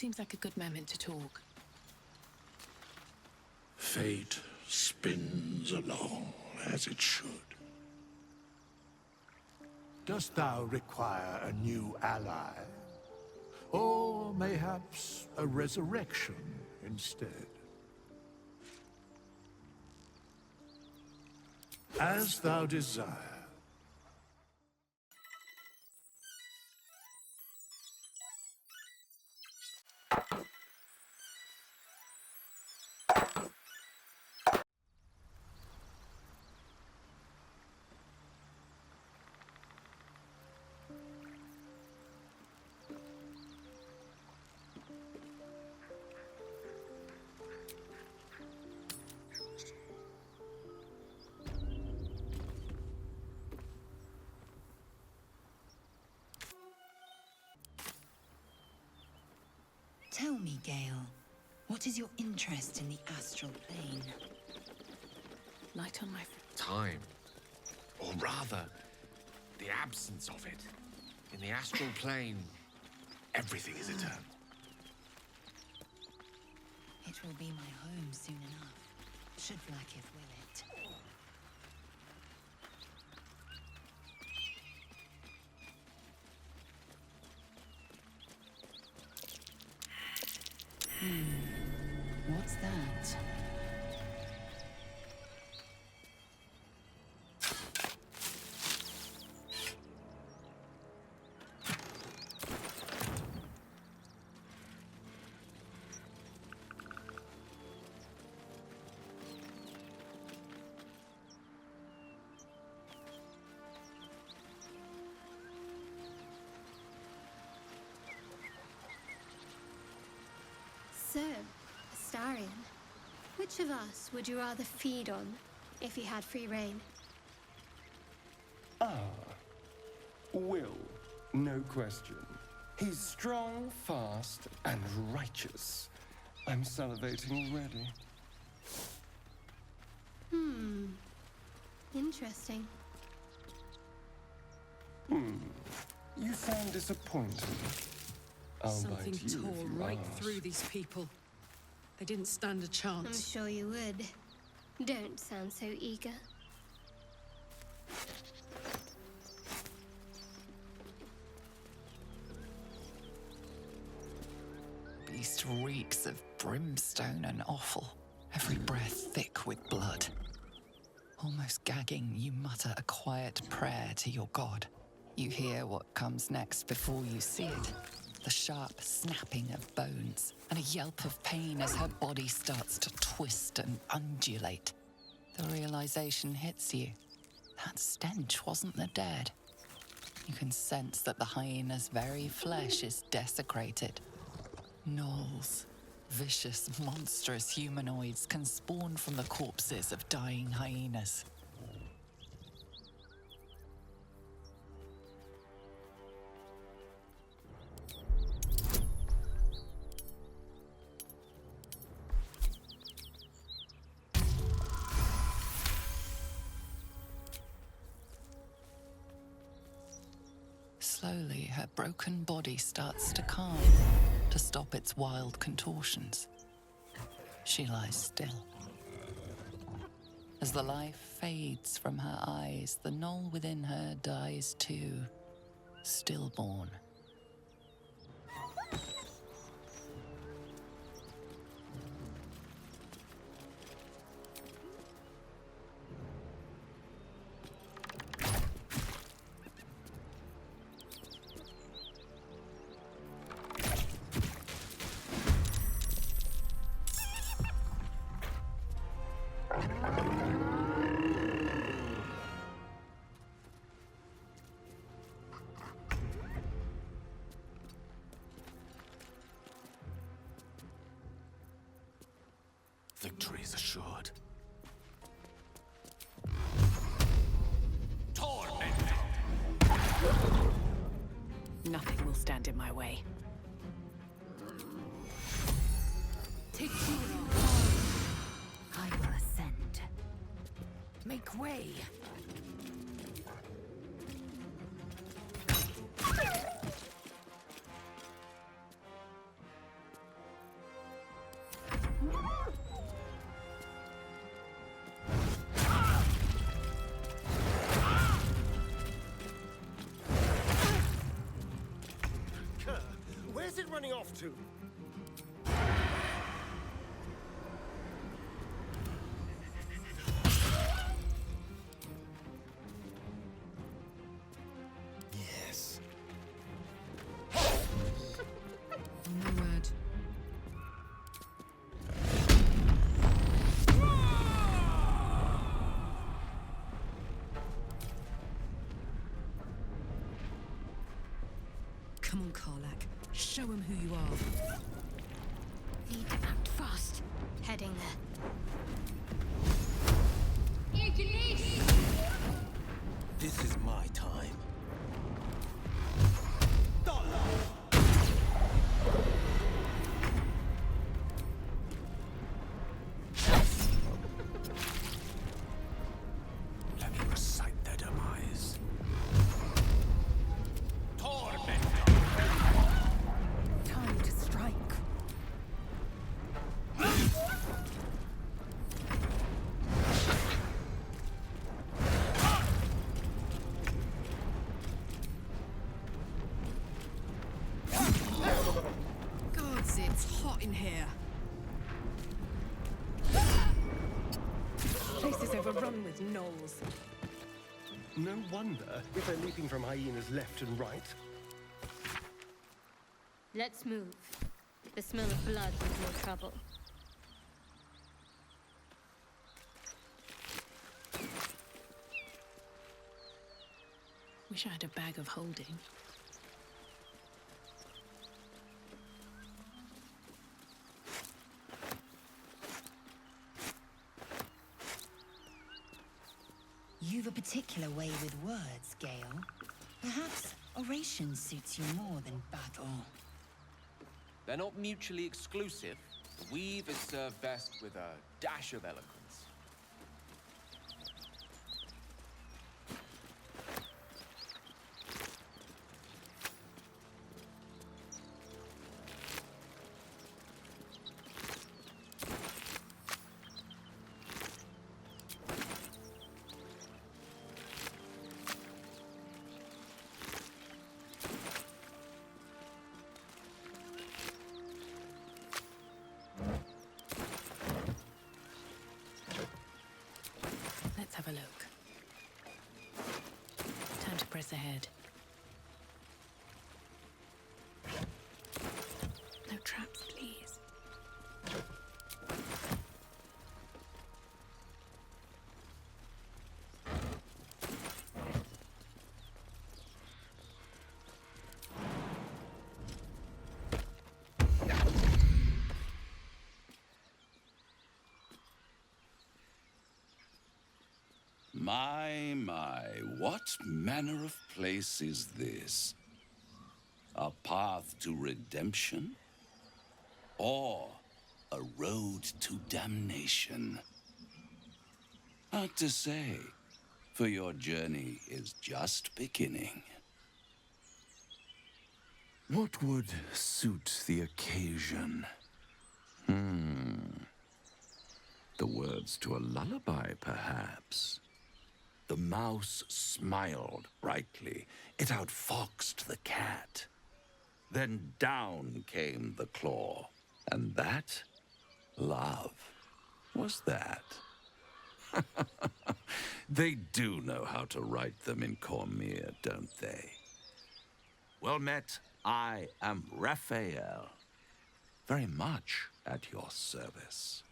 Seems like a good moment to talk. Fate spins along as it should. Dost thou require a new ally? Or mayhaps a resurrection instead? As thou desire. Tell me, Gale, what is your interest in the astral plane? Light on my... Time. Or rather, the absence of it. In the astral plane, everything is eternal. It will be my home soon enough. Should Vlaakith will it. What's that? So, Astarion, which of us would you rather feed on if you had free reign? Will, no question. He's strong, fast, and righteous. I'm salivating already. Interesting. You sound disappointed. I'll Something bite you tore if you right ask. through these people. They didn't stand a I'm chance. sure you would. Don't sound so eager. Beast reeks of brimstone and offal, every breath thick with blood. Almost gagging, you mutter a quiet prayer to your god. You hear what comes next before you see it. The sharp snapping of bones, and a yelp of pain as her body starts to twist and undulate. The realization hits you. That stench wasn't the dead. You can sense that the hyena's very flesh is desecrated. Gnolls, vicious, monstrous humanoids can spawn from the corpses of dying hyenas. Slowly, her broken body starts to calm, to stop its wild contortions. She lies still. As the life fades from her eyes, the gnoll within her dies too, stillborn. Victory is assured. Nothing will stand in my way. Take you I will ascend. Make way. running off to? Yes. No word. Come on, Karlach. Show him who you are. Need to act fast. Heading there. This is my time. Let me recite their demise. Time to strike. Gods, it's hot in here. Place is overrun with gnolls. No wonder if they're leaping from hyenas left and right. Let's move. The smell of blood is your trouble. Wish I had a bag of holding. You've a particular way with words, Gale. Perhaps oration suits you more than battle. They're not mutually exclusive. Weave is served best with a dash of eloquence. Let's have a look. Time to press ahead. No traps, please. My, what manner of place is this? A path to redemption? Or a road to damnation? Hard to say, for your journey is just beginning. What would suit the occasion? The words to a lullaby, perhaps. The mouse smiled brightly. It outfoxed the cat. Then down came the claw. And that, love, was that. They do know how to write them in Cormier, don't they? Well met, I am Raphael. Very much at your service.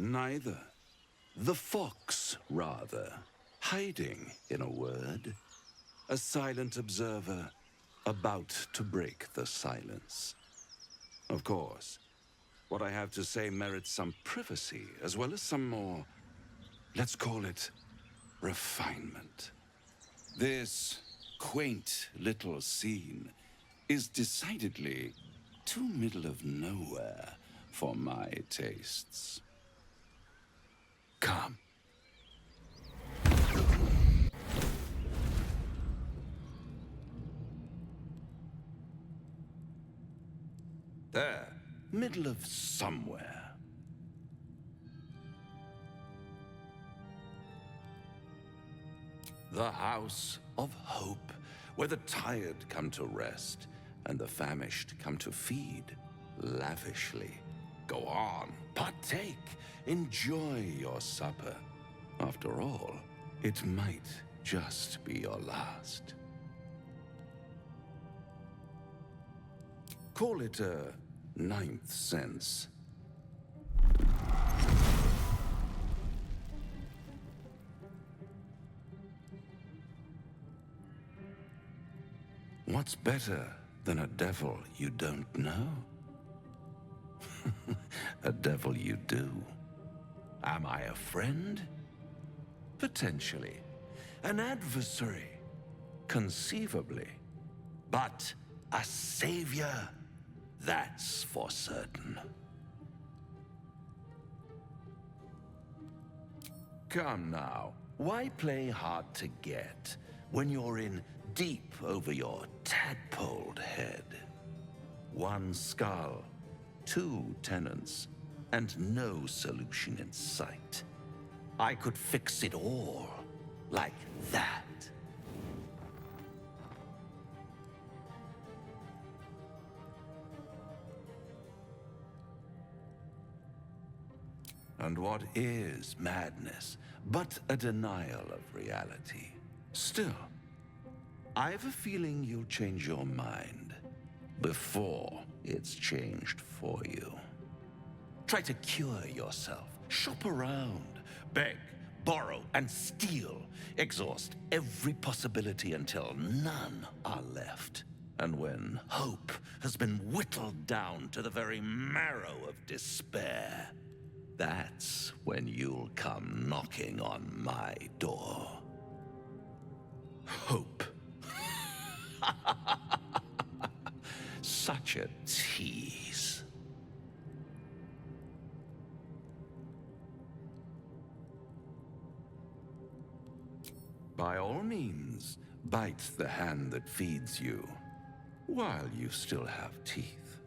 Neither. The fox, rather. Hiding, in a word. A silent observer, about to break the silence. Of course, what I have to say merits some privacy, as well as some more, let's call it, refinement. This quaint little scene is decidedly too middle of nowhere for my tastes. Come. There, middle of somewhere. The house of hope, where the tired come to rest and the famished come to feed lavishly. Go on, partake, enjoy your supper. After all, it might just be your last. Call it a ninth sense. What's better than a devil you don't know? A devil you do. Am I a friend? Potentially. An adversary? Conceivably. But a savior? That's for certain. Come now, why play hard to get when you're in deep over your tadpoled head? One skull, 2 tenants, and no solution in sight. I could fix it all, like that. And what is madness but a denial of reality? Still, I've a feeling you'll change your mind before it's changed for you. Try to cure yourself, shop around, beg, borrow, and steal. Exhaust every possibility until none are left. And when hope has been whittled down to the very marrow of despair, that's when you'll come knocking on my door. Hope. Such a tease. By all means, bite the hand that feeds you, while you still have teeth.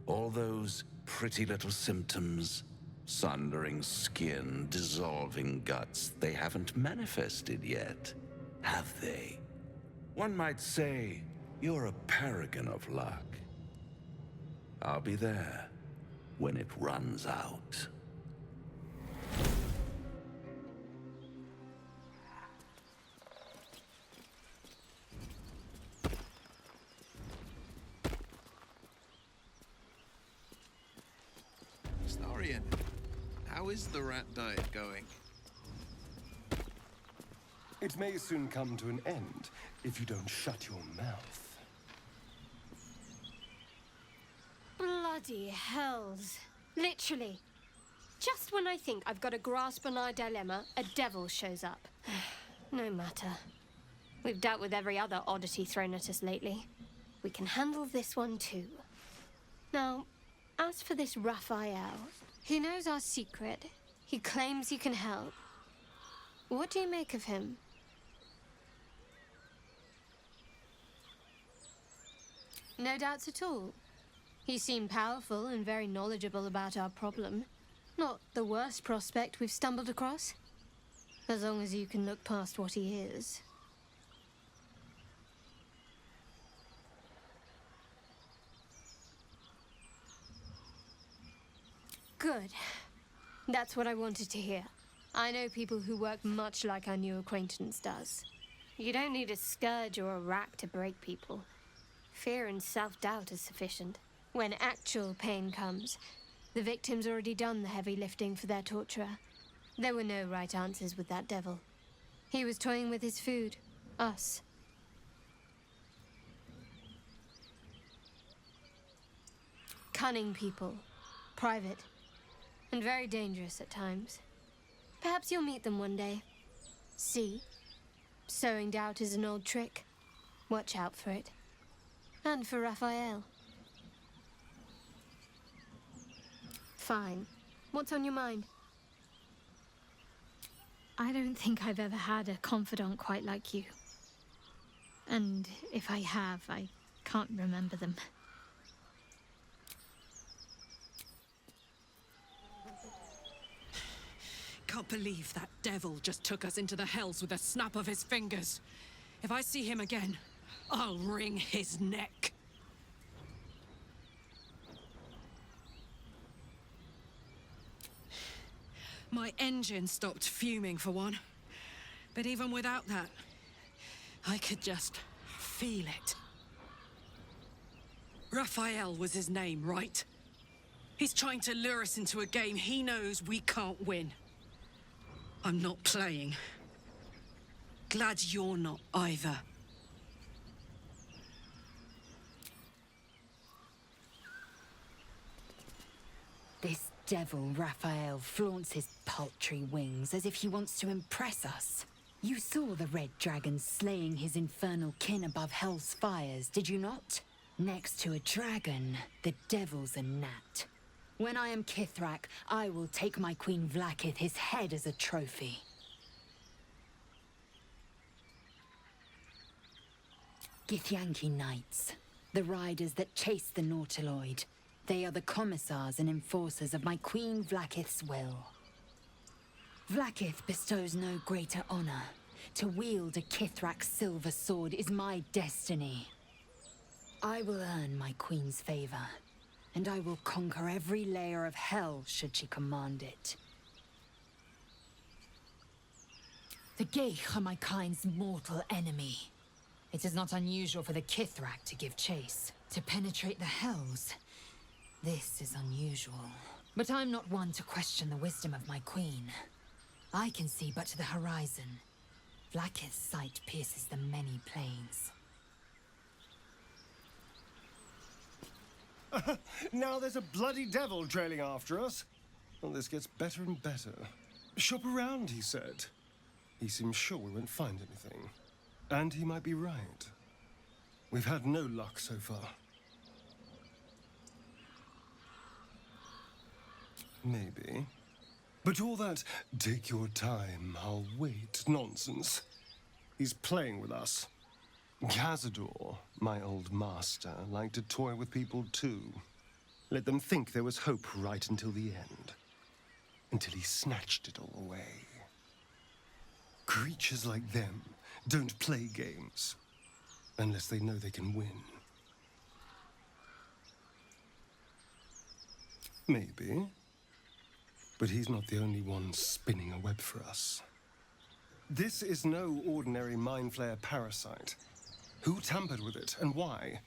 All those pretty little symptoms, sundering skin, dissolving guts, they haven't manifested yet, have they? One might say you're a paragon of luck. I'll be there when it runs out. Starian, how is the rat diet going? It may soon come to an end if you don't shut your mouth. Bloody hells. Literally. Just when I think I've got a grasp on our dilemma, a devil shows up. No matter. We've dealt with every other oddity thrown at us lately. We can handle this one too. Now, as for this Raphael, he knows our secret. He claims he can help. What do you make of him? No doubts at all. He seemed powerful and very knowledgeable about our problem. Not the worst prospect we've stumbled across. As long as you can look past what he is. Good. That's what I wanted to hear. I know people who work much like our new acquaintance does. You don't need a scourge or a rack to break people. Fear and self-doubt is sufficient. When actual pain comes, the victim's already done the heavy lifting for their torturer. There were no right answers with that devil. He was toying with his food. Us. Cunning people. Private. And very dangerous at times. Perhaps you'll meet them one day. See? Sowing doubt is an old trick. Watch out for it. And for Raphael. Fine. What's on your mind? I don't think I've ever had a confidant quite like you. And if I have, I can't remember them. Come believe that devil just took us into the hells with a snap of his fingers. If I see him again, I'll wring his neck. My engine stopped fuming for one. But even without that, I could just feel it. Raphael was his name, right? He's trying to lure us into a game he knows we can't win. I'm not playing. Glad you're not either. This devil Raphael flaunts his paltry wings as if he wants to impress us. You saw the red dragon slaying his infernal kin above hell's fires, did you not? Next to a dragon, the devil's a gnat. When I am Kithrak, I will take my Queen Vlaakith his head as a trophy. Githyanki Knights, the riders that chase the Nautiloid. They are the commissars and enforcers of my Queen Vlaakith's will. Vlaakith bestows no greater honor. To wield a Kithrak's silver sword is my destiny. I will earn my queen's favor, and I will conquer every layer of hell should she command it. The Geich are my kind's mortal enemy. It is not unusual for the Kithrak to give chase, to penetrate the hells. This is unusual. But I'm not one to question the wisdom of my queen. I can see but to the horizon. Vlaakith's sight pierces the many planes. Now there's a bloody devil trailing after us. Well, this gets better and better. Shop around, he said. He seems sure we won't find anything. And he might be right. We've had no luck so far. Maybe. But all that, take your time, I'll wait, nonsense. He's playing with us. Cazador, my old master, liked to toy with people too. Let them think there was hope right until the end. Until he snatched it all away. Creatures like them don't play games. Unless they know they can win. Maybe. But he's not the only one spinning a web for us. This is no ordinary mind flayer parasite. Who tampered with it, and why?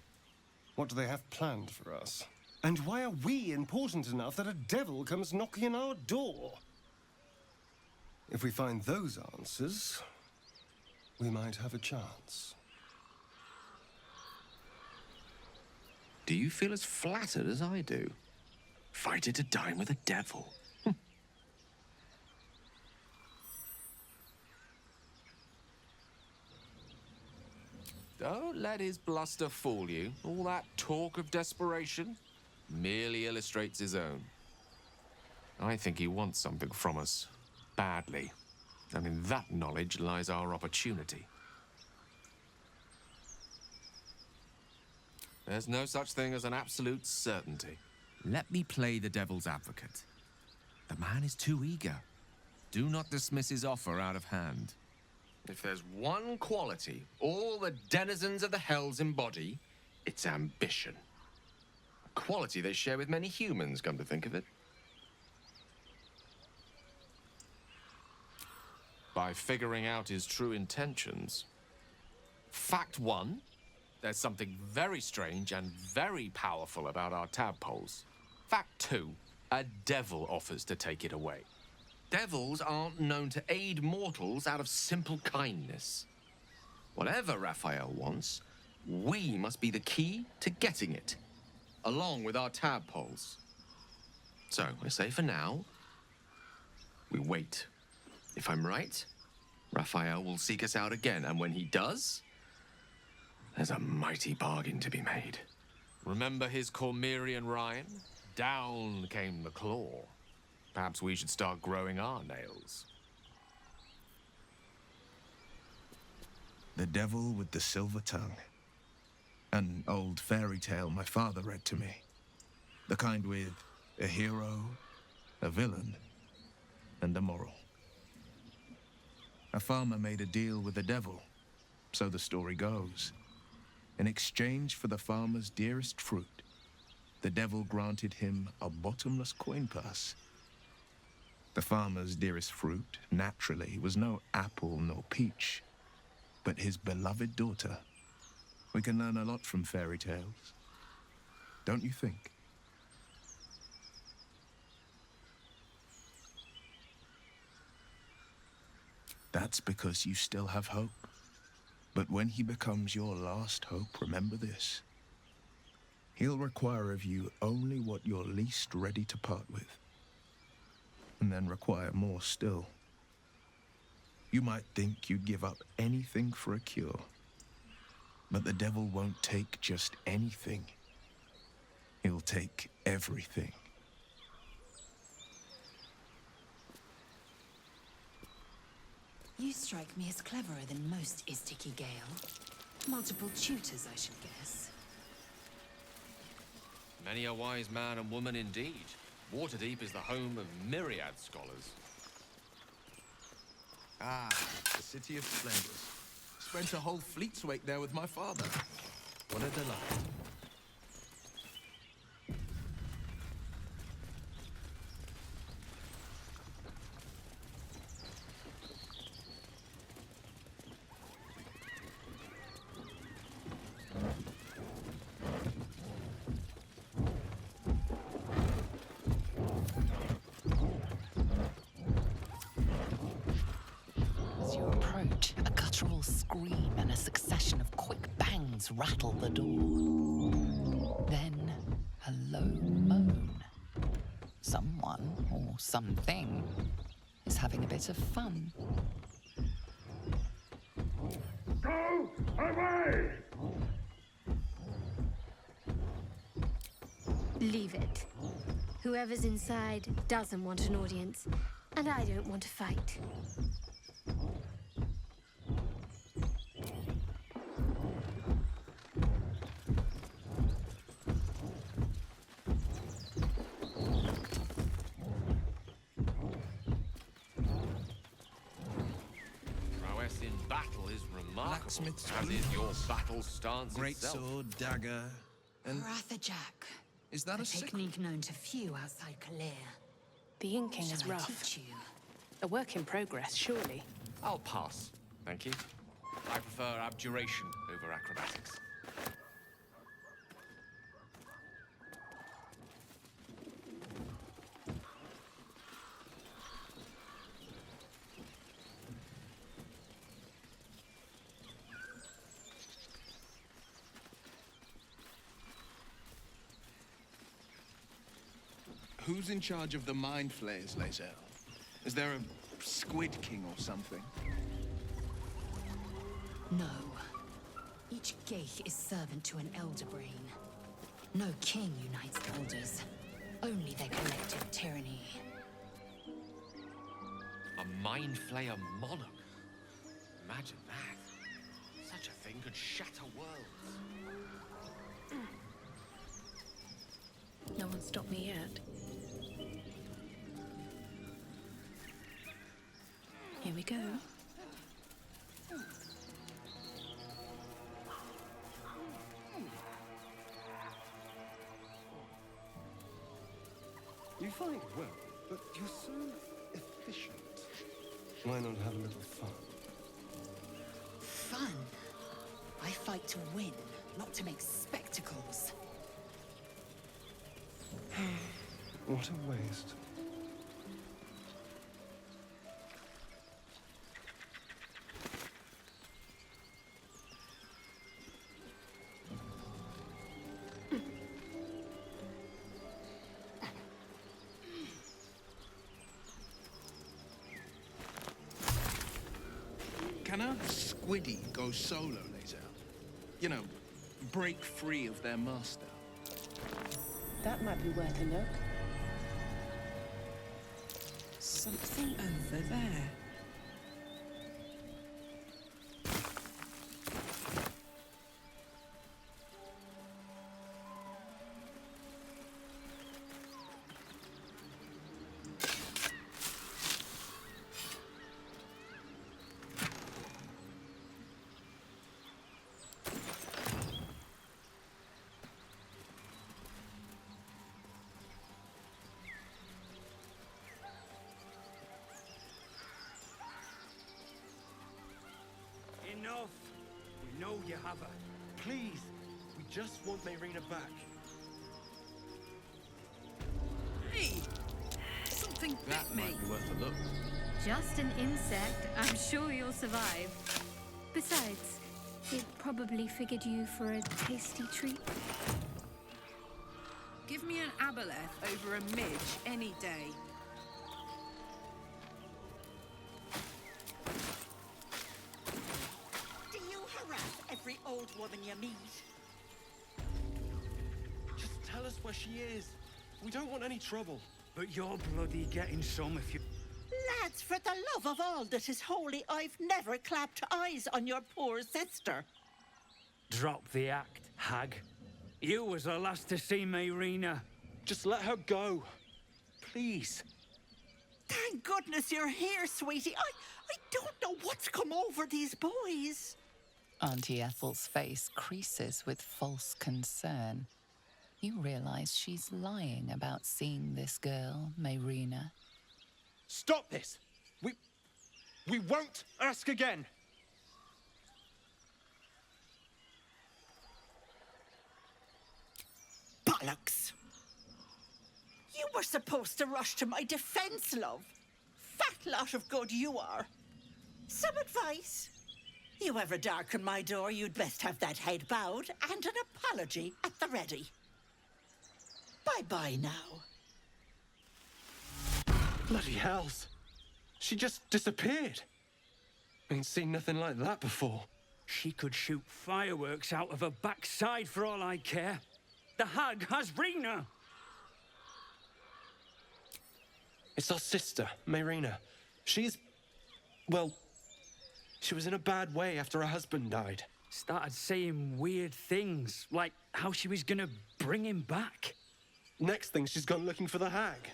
What do they have planned for us? And why are we important enough that a devil comes knocking on our door? If we find those answers, we might have a chance. Do you feel as flattered as I do? Fighter to dine with a devil. Don't let his bluster fool you. All that talk of desperation merely illustrates his own. I think he wants something from us, badly. And in that knowledge lies our opportunity. There's no such thing as an absolute certainty. Let me play the devil's advocate. The man is too eager. Do not dismiss his offer out of hand. If there's one quality all the denizens of the hells embody, it's ambition. A quality they share with many humans, come to think of it. By figuring out his true intentions. Fact one, there's something very strange and very powerful about our tadpoles. Fact two, a devil offers to take it away. Devils aren't known to aid mortals out of simple kindness. Whatever Raphael wants, we must be the key to getting it, along with our tadpoles. So, I say for now, we wait. If I'm right, Raphael will seek us out again, and when he does, there's a mighty bargain to be made. Remember his Cormyrean rhyme? Down came the claw. Perhaps we should start growing our nails. The Devil with the Silver Tongue. An old fairy tale my father read to me. The kind with a hero, a villain, and a moral. A farmer made a deal with the devil, so the story goes. In exchange for the farmer's dearest fruit, the devil granted him a bottomless coin purse. The farmer's dearest fruit, naturally, was no apple nor peach, but his beloved daughter. We can learn a lot from fairy tales, don't you think? That's because you still have hope. But when he becomes your last hope, remember this. He'll require of you only what you're least ready to part with, and then require more still. You might think you'd give up anything for a cure, but the devil won't take just anything. He'll take everything. You strike me as cleverer than most, Isticky Gale. Multiple tutors, I should guess. Many a wise man and woman indeed. Waterdeep is the home of myriad scholars. Ah, the City of Splendors. Spent a whole fleet's wake there with my father. What a delight. As you approach, a guttural scream and a succession of quick bangs rattle the door. Then, a low moan. Someone, or something, is having a bit of fun. Go away! Leave it. Whoever's inside doesn't want an audience, and I don't want to fight. Prowess in battle is remarkable, Blacksmith's as is your blues. battle stance Great itself. sword, dagger, and Rathajack. is that a technique known to few outside Kalir. The inking is Shall I rough. teach you? A work in progress, surely. I'll pass, thank you. I prefer abjuration over acrobatics. Who's in charge of the mind flayers, Lae'zel? Is there a squid king or something? No. Each Gaith is servant to an elder brain. No king unites elders. Only their collective tyranny. A mind flayer monarch. Imagine that. Such a thing could shatter worlds. No one stopped me yet. Here we go. You fight well, but you're so efficient. Why not have a little fun? Fun? I fight to win, not to make spectacles. What a waste. Can a squiddy go solo, Lae'zel? You know, break free of their master. That might be worth a look. Something over there. off. We know you have her. Please, we just want Mayrina back. Hey! Something That bit me. might be worth a look. Just an insect. I'm sure you'll survive. Besides, it probably figured you for a tasty treat. Give me an aboleth over a midge any day. Do you harass every old woman you meet? Just tell us where she is. We don't want any trouble. But you're bloody getting some if you... Lads, for the love of all that is holy, I've never clapped eyes on your poor sister. Drop the act, hag. You was the last to see Mayrina. Just let her go. Please. Thank goodness you're here, sweetie. I don't know what's come over these boys. Auntie Ethel's face creases with false concern. You realize she's lying about seeing this girl, Mayrina. Stop this! We won't ask again! Bollocks! You were supposed to rush to my defense, love. Fat lot of good you are. Some advice? You ever darken my door, you'd best have that head bowed and an apology at the ready. Bye-bye now. Bloody hells. She just disappeared. Ain't seen nothing like that before. She could shoot fireworks out of her backside for all I care. The hag has Rena. It's our sister, Mayrina. She's... well... she was in a bad way after her husband died. Started saying weird things, like how she was gonna bring him back. Next thing, she's gone looking for the hag.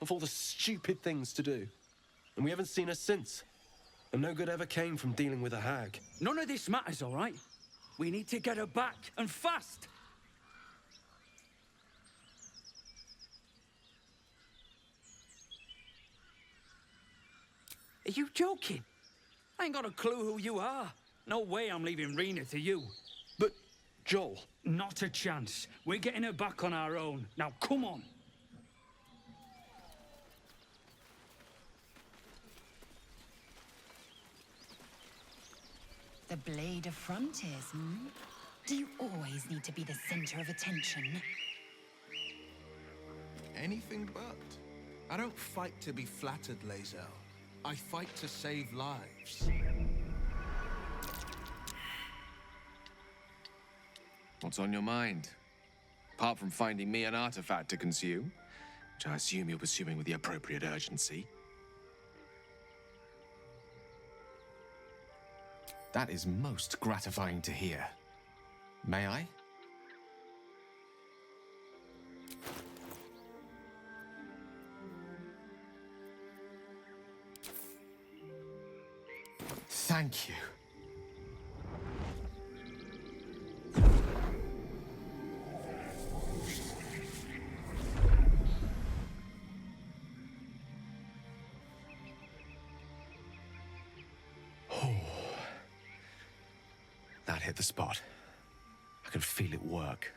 Of all the stupid things to do. And we haven't seen her since. And no good ever came from dealing with a hag. None of this matters, all right? We need to get her back, and fast! Are you joking? I ain't got a clue who you are. No way I'm leaving Rena to you. But, Joel... Not a chance. We're getting her back on our own. Now, come on. The blade of frontiers, hmm? Do you always need to be the center of attention? Anything but. I don't fight to be flattered, Lae'zel. I fight to save lives. What's on your mind? Apart from finding me an artifact to consume, which I assume you're pursuing with the appropriate urgency. That is most gratifying to hear. May I? Thank you. That hit the spot. I can feel it work.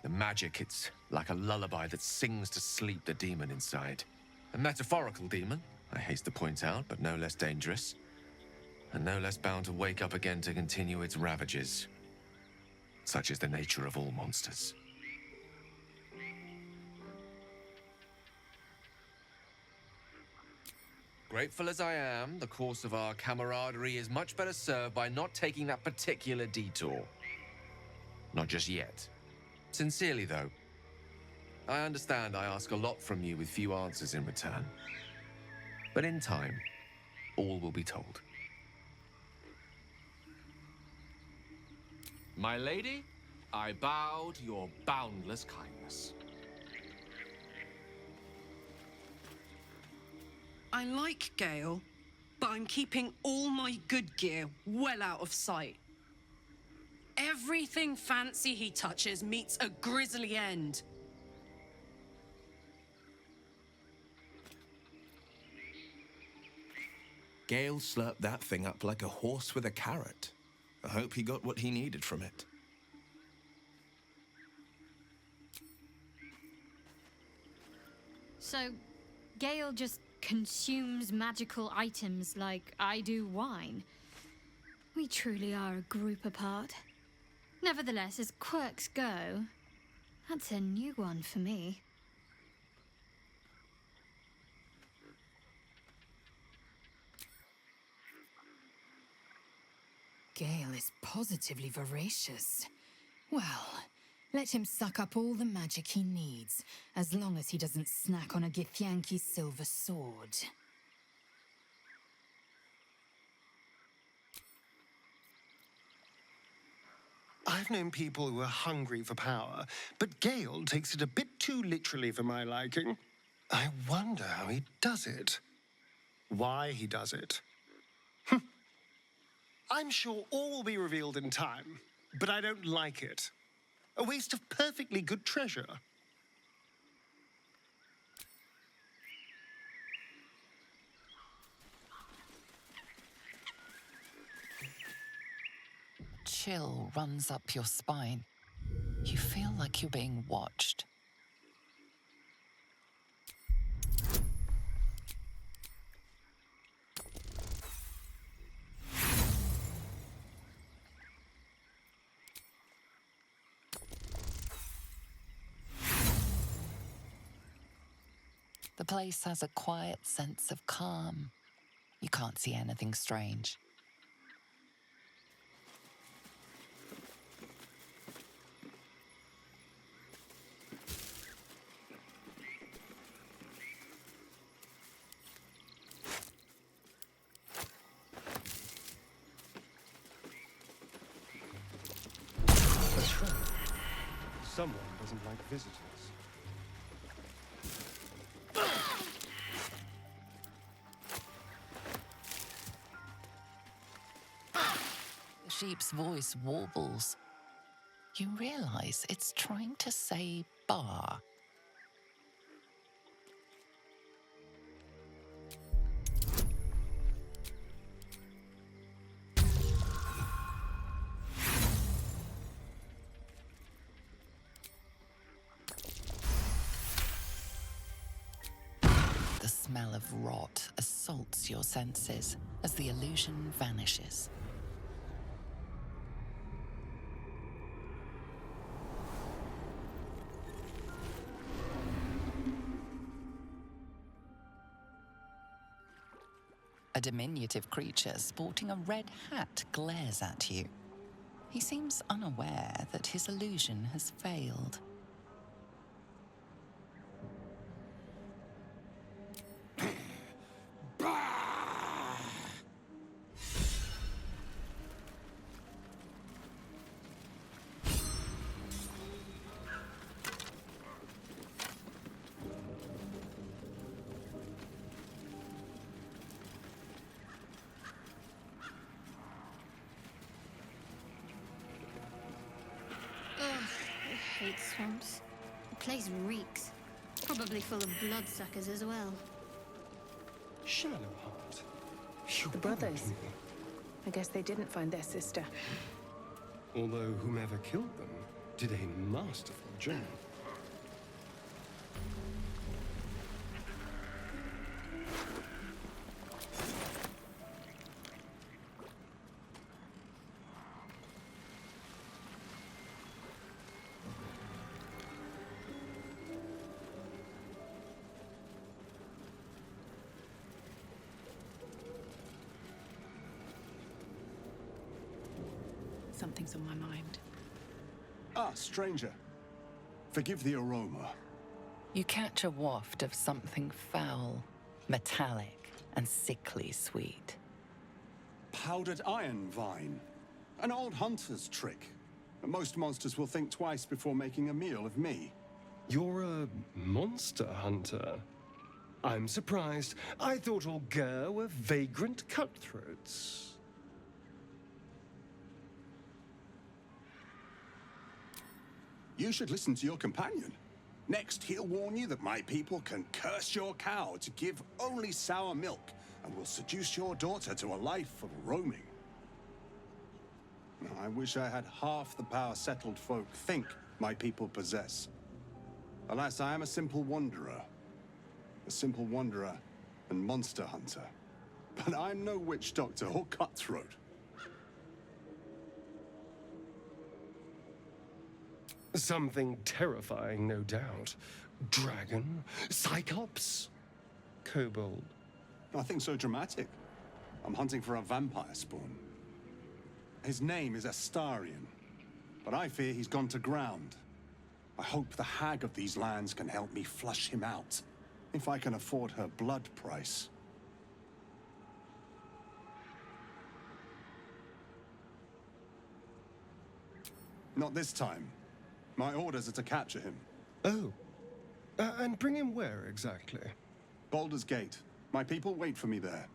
The magic, it's like a lullaby that sings to sleep the demon inside. A metaphorical demon, I haste to point out, but no less dangerous. And no less bound to wake up again to continue its ravages. Such is the nature of all monsters. Grateful as I am, the course of our camaraderie is much better served by not taking that particular detour. Not just yet. Sincerely, though. I understand I ask a lot from you with few answers in return. But in time, all will be told. My lady, I bow to your boundless kindness. I like Gale, but I'm keeping all my good gear well out of sight. Everything fancy he touches meets a grisly end. Gale slurped that thing up like a horse with a carrot. I hope he got what he needed from it. So, Gale just consumes magical items like I do wine. We truly are a group apart. Nevertheless, as quirks go, that's a new one for me. Gale is positively voracious. Well, let him suck up all the magic he needs, as long as he doesn't snack on a Githyanki's silver sword. I've known people who are hungry for power, but Gale takes it a bit too literally for my liking. I wonder how he does it. Why he does it. I'm sure all will be revealed in time, but I don't like it. A waste of perfectly good treasure. Chill runs up your spine. You feel like you're being watched. The place has a quiet sense of calm. You can't see anything strange. Someone doesn't like visitors. The sheep's voice warbles. You realize it's trying to say bar. The smell of rot assaults your senses as the illusion vanishes. A diminutive creature sporting a red hat glares at you. He seems unaware that his illusion has failed. I hate swamps. The place reeks. Probably full of bloodsuckers as well. Shadowheart. The brothers. I guess they didn't find their sister. Although whomever killed them did a masterful job. Something's on my mind. Ah, stranger. Forgive the aroma. You catch a waft of something foul, metallic, and sickly sweet. Powdered iron vine. An old hunter's trick. Most monsters will think twice before making a meal of me. You're a monster hunter. I'm surprised. I thought all Ger were vagrant cutthroats. You should listen to your companion. Next, he'll warn you that my people can curse your cow to give only sour milk and will seduce your daughter to a life of roaming. I wish I had half the power settled folk think my people possess. Alas, I am a simple wanderer. A simple wanderer and monster hunter. But I'm no witch doctor or cutthroat. Something terrifying, no doubt. Dragon? Cyclops? Kobold? Nothing so dramatic. I'm hunting for a vampire spawn. His name is Astarion, but I fear he's gone to ground. I hope the hag of these lands can help me flush him out, if I can afford her blood price. Not this time. My orders are to capture him. Oh. And bring him where exactly? Baldur's Gate. My people wait for me there.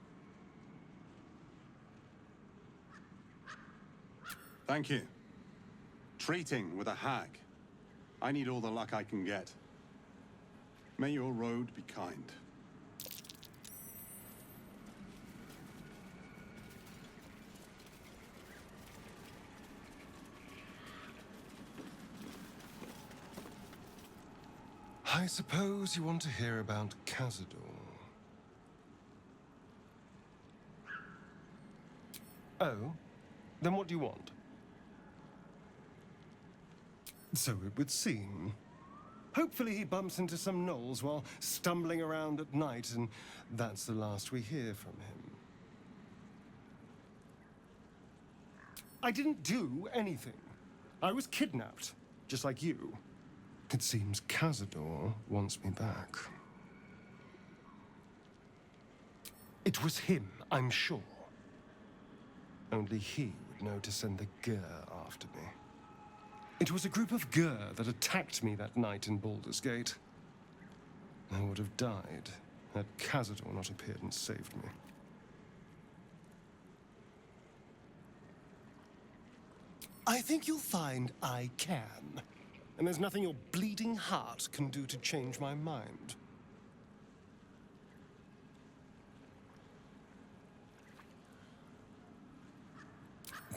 Thank you. Treating with a hag. I need all the luck I can get. May your road be kind. I suppose you want to hear about Cazador. Oh? Then what do you want? So it would seem. Hopefully he bumps into some gnolls while stumbling around at night, and that's the last we hear from him. I didn't do anything. I was kidnapped, just like you. It seems Cazador wants me back. It was him, I'm sure. Only he would know to send the Gur after me. It was a group of Gur that attacked me that night in Baldur's Gate. I would have died had Cazador not appeared and saved me. I think you'll find I can. And there's nothing your bleeding heart can do to change my mind.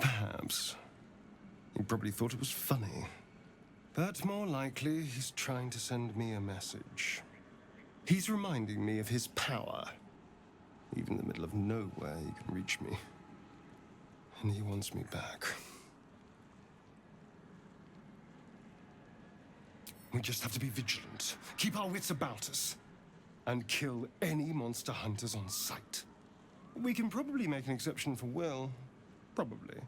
Perhaps. He probably thought it was funny. But more likely, he's trying to send me a message. He's reminding me of his power. Even in the middle of nowhere, he can reach me. And he wants me back. We just have to be vigilant, keep our wits about us, and kill any monster hunters on sight. We can probably make an exception for Will. Probably.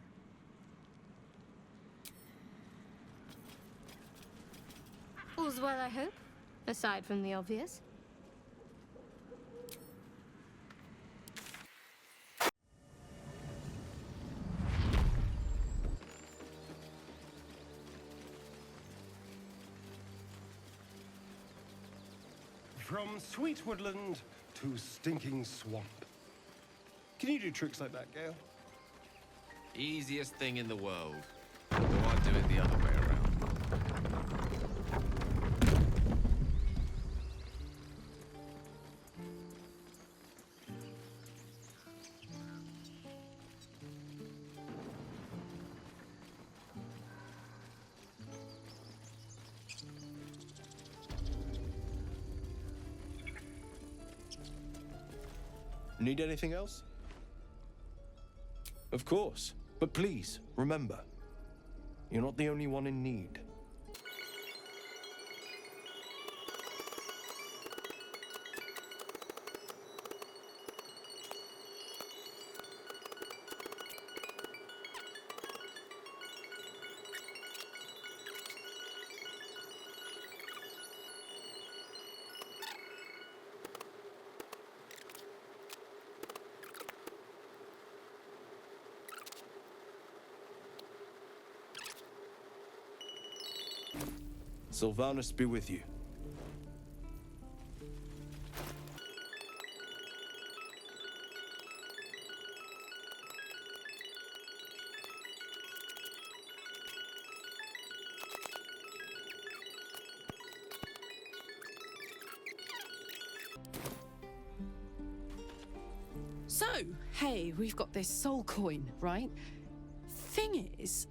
All's well, I hope, aside from the obvious. From sweet woodland to stinking swamp. Can you do tricks like that, Gale? Easiest thing in the world. Though I'd do it the other way around. Need anything else? Of course. But please, remember, you're not the only one in need. Sylvanus be with you. So, hey, we've got this soul coin, right? Thing thing is,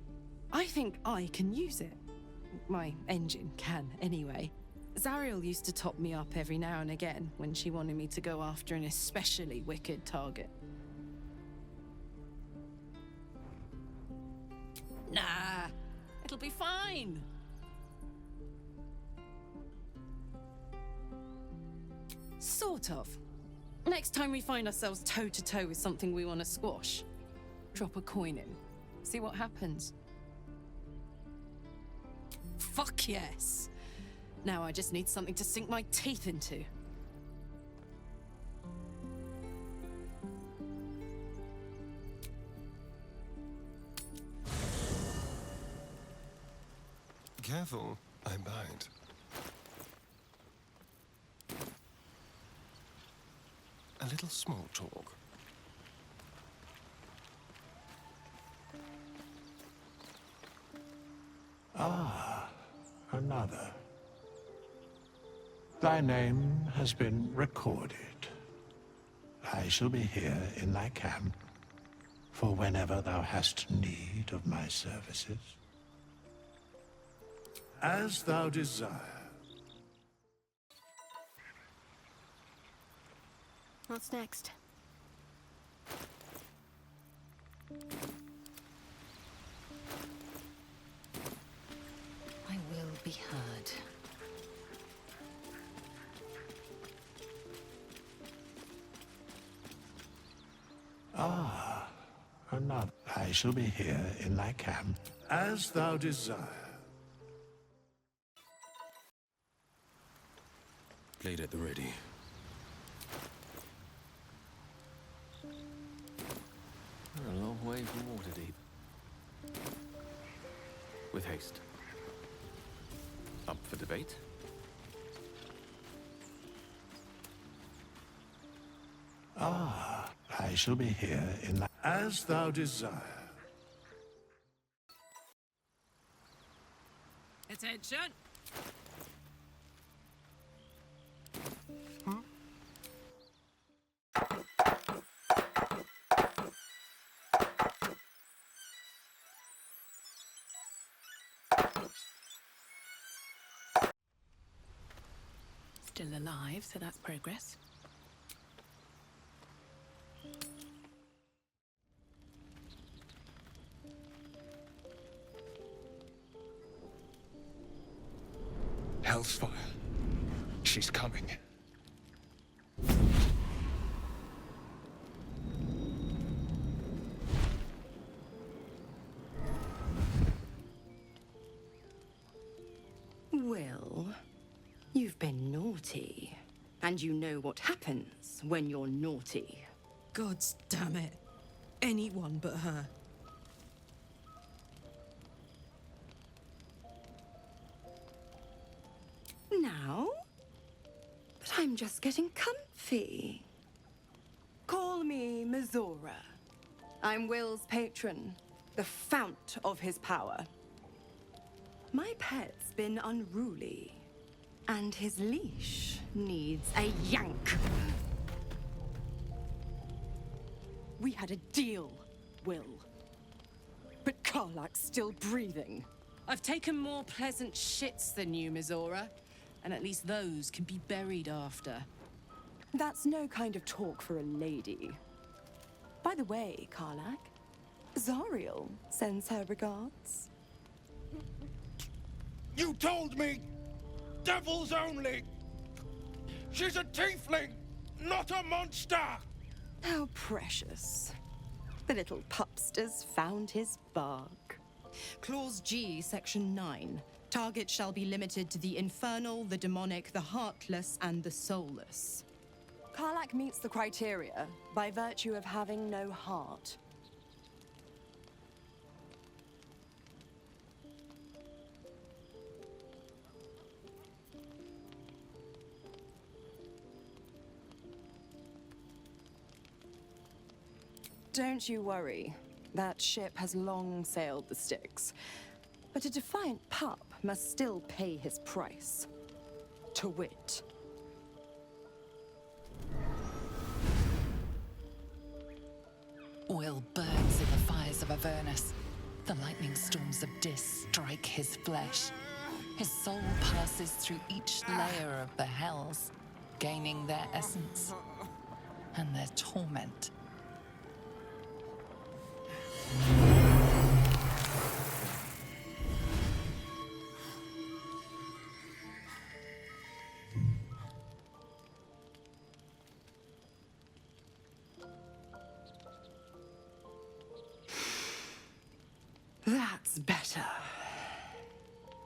I think I can use it. My engine can, anyway. Zariel used to top me up every now and again when she wanted me to go after an especially wicked target. Nah, it'll be fine. Sort of. Next time we find ourselves toe-to-toe with something we want to squash, drop a coin in. See what happens. Fuck yes! Now I just need something to sink my teeth into. Careful, I bite. A little small talk. Ah, another. Thy name has been recorded. I shall be here in thy camp for whenever thou hast need of my services. As thou desire. What's next? I will be heard. Ah, another. I shall be here in thy camp as thou desire. Blade at the ready. We're a long way from Waterdeep. With haste. Up for debate? Ah, I shall be here in thy as thou desire. Attention! Still alive, so that's progress. Hellsfire. She's coming. Well, you've been naughty. And you know what happens when you're naughty. Gods damn it. Anyone but her. Now? But I'm just getting comfy. Call me Mizora. I'm Will's patron, the fount of his power. My pet's been unruly, and his leash needs a yank. We had a deal, Will. But KatLix's still breathing. I've taken more pleasant shits than you, Mizora. And at least those can be buried after. That's no kind of talk for a lady. By the way, KatLix, Zariel sends her regards. You told me! Devils only! She's a tiefling, not a monster! How precious. The little pupster's found his bark. Clause G, Section 9. Target shall be limited to the infernal, the demonic, the heartless, and the soulless. KatLix meets the criteria by virtue of having no heart. Don't you worry. That ship has long sailed the Styx. But a defiant pup must still pay his price. To wit. Will burns in the fires of Avernus. The lightning storms of Dis strike his flesh. His soul passes through each layer of the hells, gaining their essence and their torment. That's better.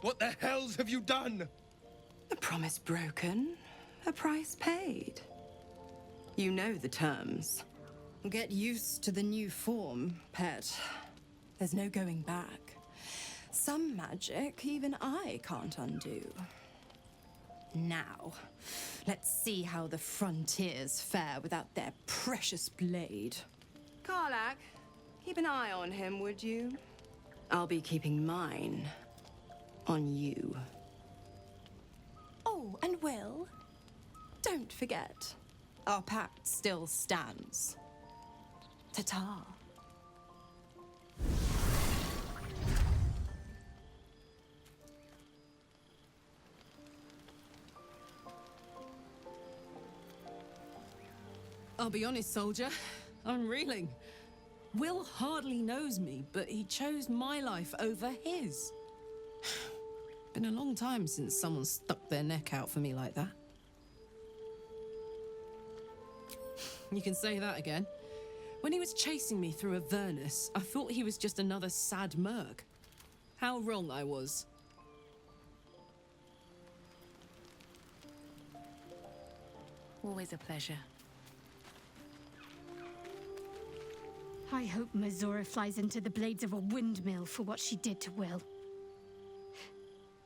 What the hells have you done? A promise broken, a price paid. You know the terms. Get used to the new form, pet. There's no going back. Some magic even I can't undo. Now, let's see how the frontiers fare without their precious blade. Karlach, keep an eye on him, would you? I'll be keeping mine on you. Oh, and Will, don't forget, our pact still stands. Ta-ta. I'll be honest, soldier. I'm reeling. Will hardly knows me, but he chose my life over his. Been a long time since someone stuck their neck out for me like that. You can say that again. When he was chasing me through Avernus, I thought he was just another sad merc. How wrong I was. Always a pleasure. I hope Mazora flies into the blades of a windmill for what she did to Will.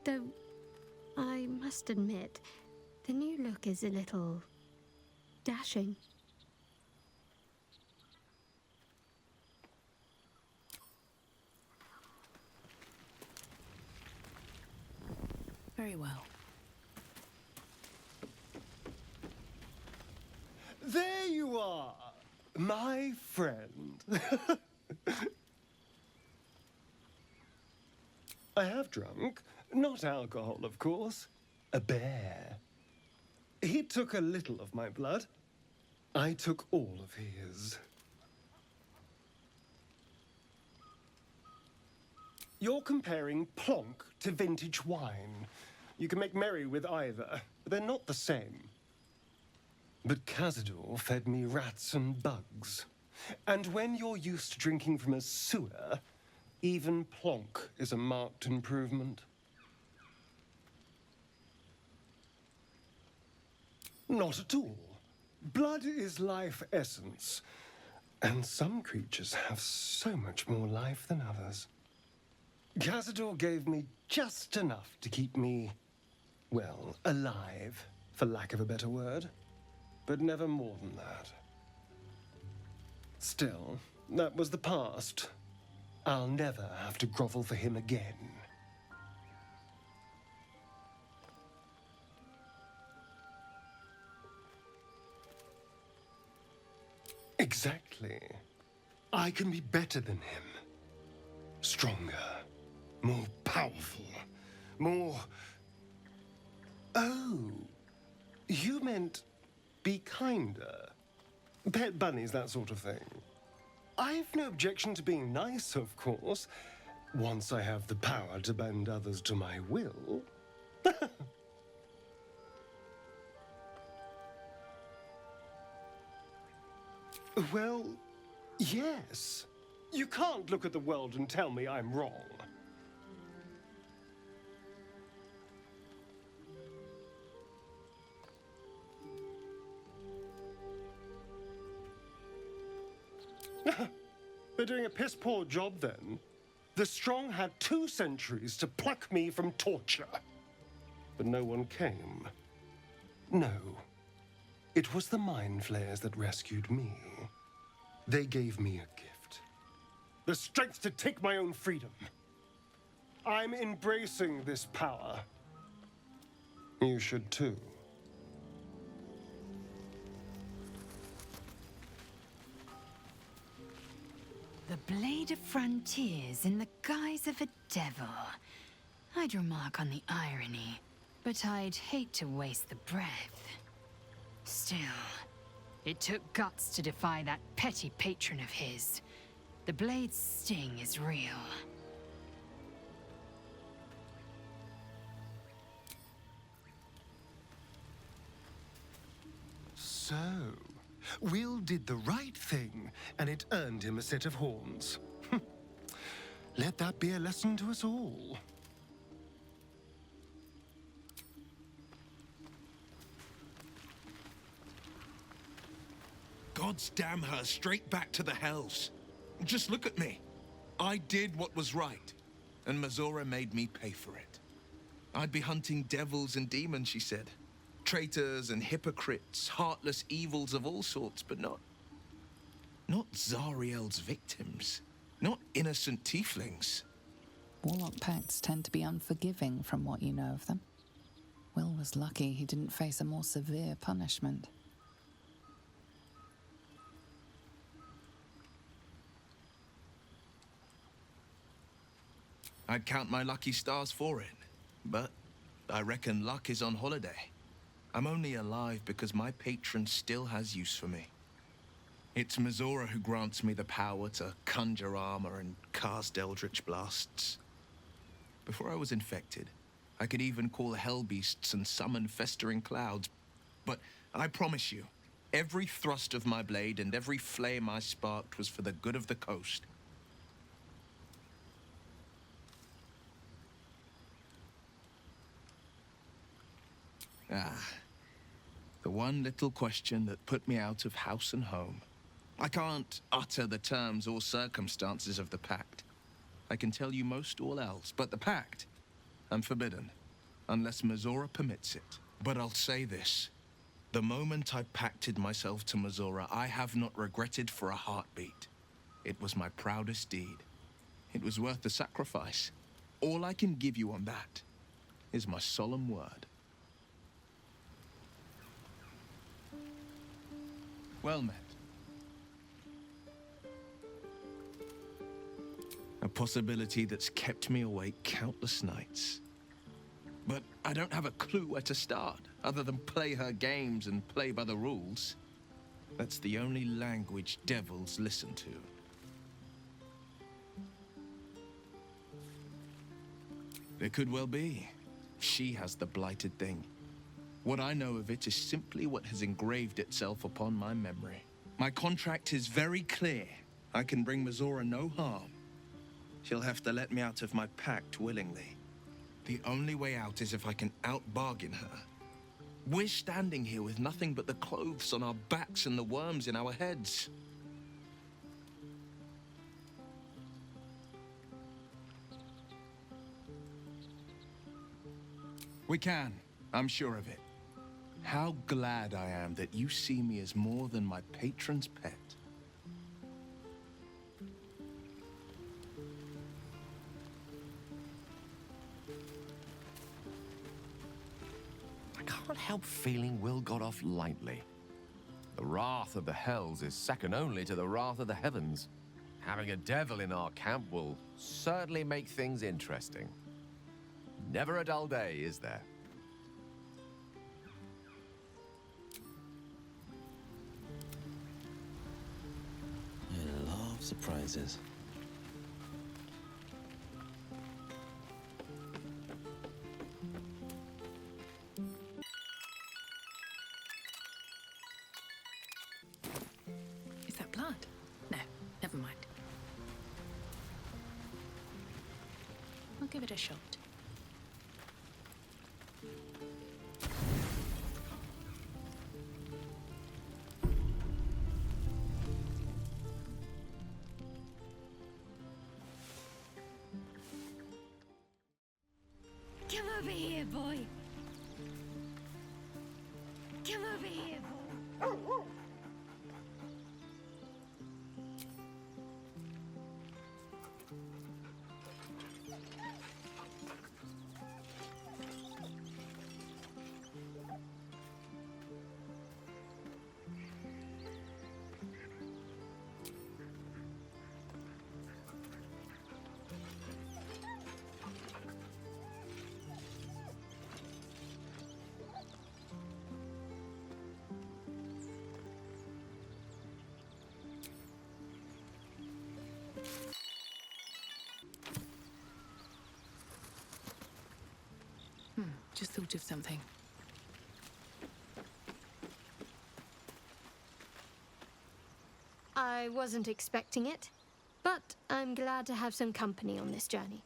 Though, I must admit, the new look is a little dashing. Very well. There you are, my friend. I have drunk, not alcohol, of course, a bear. He took a little of my blood. I took all of his. You're comparing plonk to vintage wine. You can make merry with either, but they're not the same. But Cazador fed me rats and bugs. And when you're used to drinking from a sewer, even plonk is a marked improvement. Not at all. Blood is life essence. And some creatures have so much more life than others. Cazador gave me just enough to keep me, well, alive, for lack of a better word. But never more than that. Still, that was the past. I'll never have to grovel for him again. Exactly. I can be better than him. Stronger. More powerful. More... Oh. You meant... be kinder. Pet bunnies, that sort of thing. I've no objection to being nice, of course, once I have the power to bend others to my will. Well, yes. You can't look at the world and tell me I'm wrong. They're doing a piss-poor job, then. The strong had 2 centuries to pluck me from torture. But no one came. No. It was the mind flayers that rescued me. They gave me a gift. The strength to take my own freedom. I'm embracing this power. You should too. The Blade of Frontiers in the guise of a devil. I'd remark on the irony, but I'd hate to waste the breath. Still, it took guts to defy that petty patron of his. The blade's sting is real. So, Will did the right thing, and it earned him a set of horns. Let that be a lesson to us all. God's damn her straight back to the hells. Just look at me. I did what was right, and Mazora made me pay for it. I'd be hunting devils and demons, she said. Traitors and hypocrites, heartless evils of all sorts, but not Zariel's victims. Not innocent tieflings. Warlock pacts tend to be unforgiving from what you know of them. Will was lucky he didn't face a more severe punishment. I'd count my lucky stars for it, but I reckon luck is on holiday. I'm only alive because my patron still has use for me. It's Mazora who grants me the power to conjure armor and cast eldritch blasts. Before I was infected, I could even call hell beasts and summon festering clouds. But I promise you, every thrust of my blade and every flame I sparked was for the good of the coast. The one little question that put me out of house and home. I can't utter the terms or circumstances of the pact. I can tell you most all else, but the pact, I'm forbidden, unless Mazora permits it. But I'll say this. The moment I pacted myself to Mazora, I have not regretted for a heartbeat. It was my proudest deed. It was worth the sacrifice. All I can give you on that is my solemn word. Well met. A possibility that's kept me awake countless nights. But I don't have a clue where to start, other than play her games and play by the rules. That's the only language devils listen to. It could well be. She has the blighted thing. What I know of it is simply what has engraved itself upon my memory. My contract is very clear. I can bring Mazora no harm. She'll have to let me out of my pact willingly. The only way out is if I can out-bargain her. We're standing here with nothing but the clothes on our backs and the worms in our heads. We can. I'm sure of it. How glad I am that you see me as more than my patron's pet. I can't help feeling Will got off lightly. The wrath of the hells is second only to the wrath of the heavens. Having a devil in our camp will certainly make things interesting. Never a dull day, is there? I love surprises. Is that blood? No, never mind. I'll give it a shot. Come over here, boy. Come over here, boy. just thought of something. I wasn't expecting it, but I'm glad to have some company on this journey.